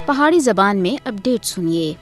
پہاڑی زبان میں اپڈیٹ سنیے۔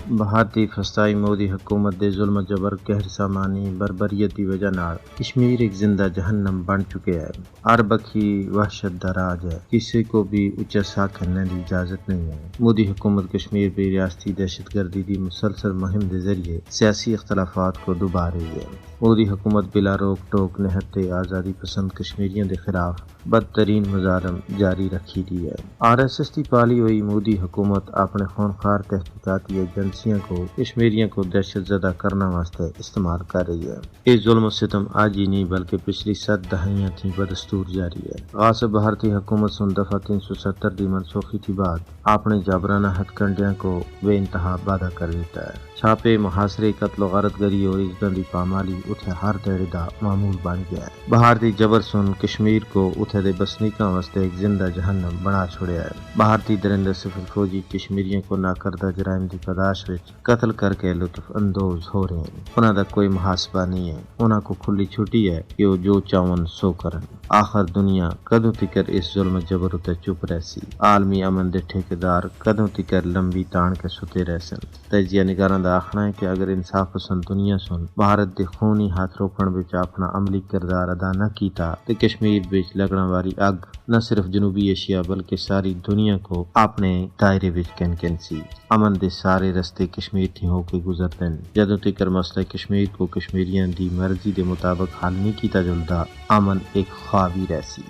بھارتی فسطائی مودی حکومت دے ظلم جبر قہر سامانی بربریت دی وجہ نال کشمیر ایک زندہ جہنم بن چکے ہے۔ ہر بکھی وحشت دراج ہے، کسی کو بھی اچھا سا کھلنے کی اجازت نہیں ہے۔ مودی حکومت کشمیر پہ ریاستی دہشت گردی دی مسلسل مہم کے ذریعے سیاسی اختلافات کو دبا رہی ہے۔ مودی حکومت بلا روک ٹوک نہتے آزادی پسند کشمیریوں کے خلاف بدترین مظاہرم جاری رکھی دی ہے۔ RSS کی پالی ہوئی مودی حکومت اپنے خونخوار تحقیقاتی ایجنسیوں کو کشمیریوں کو دہشت زدہ کرنے واسطے استعمال کر رہی ہے۔ یہ ظلم و ستم آج ہی نہیں بلکہ پچھلی 7 دہائیاں تھی بدستور جاری ہے۔ غاصب بھارتی حکومت سن دفعہ 370 دی منسوخی کے بعد اپنے جابرانہ ہتھ کنڈیاں کو بے انتہا بادہ کر دیتا ہے۔ چھاپے، محاصرے، قتل و غارت گری اور عزتوں دی پامالی اتھے ہر دیڑے دا معمول بن گیا ہے۔ بھارتی جبر سن کشمیر کو اتھے دے بسنیکاں واسطے ایک زندہ جہنم بنا چھوڑیا ہے۔ بھارتی درندے سفید فوجی کشمیریوں کو ناکردہ جرائم دی پاداش وچ قتل کر کے لطف اندوز ہو رہے ہیں۔ انہاں دا کوئی محاسبہ نہیں ہے، انہاں کو کھلی چھٹی ہے کہ وہ جو چاہون سو کرن۔ آخر دنیا کدوں تکر اس ظلم جبر اتے چپ رہسی؟ عالمی امن دے ٹھیکیدار کدوں تکر لمبی تان کے ستے رہسن؟ تجزیہ نگاراں دا آخنا ہے کہ اگر انصاف پسند دنیا سن بھارت دے خونی ہاتھ روکن وچ اپنا عملی کردار ادا نہ کیتا تے کشمیر وچ لگن والی اگ نہ صرف جنوبی ایشیا بلکہ ساری دنیا کو اپنے دائرے وچ کن سی۔ امن دے سارے رستے کشمیر تھی ہو کے گزرتن۔ جدوں تکر مسئلہ کشمیر کو کشمیریاں دی مرضی دے مطابق حل نہیں کیتا جلدا، امن ایک خواب ہی رہسی۔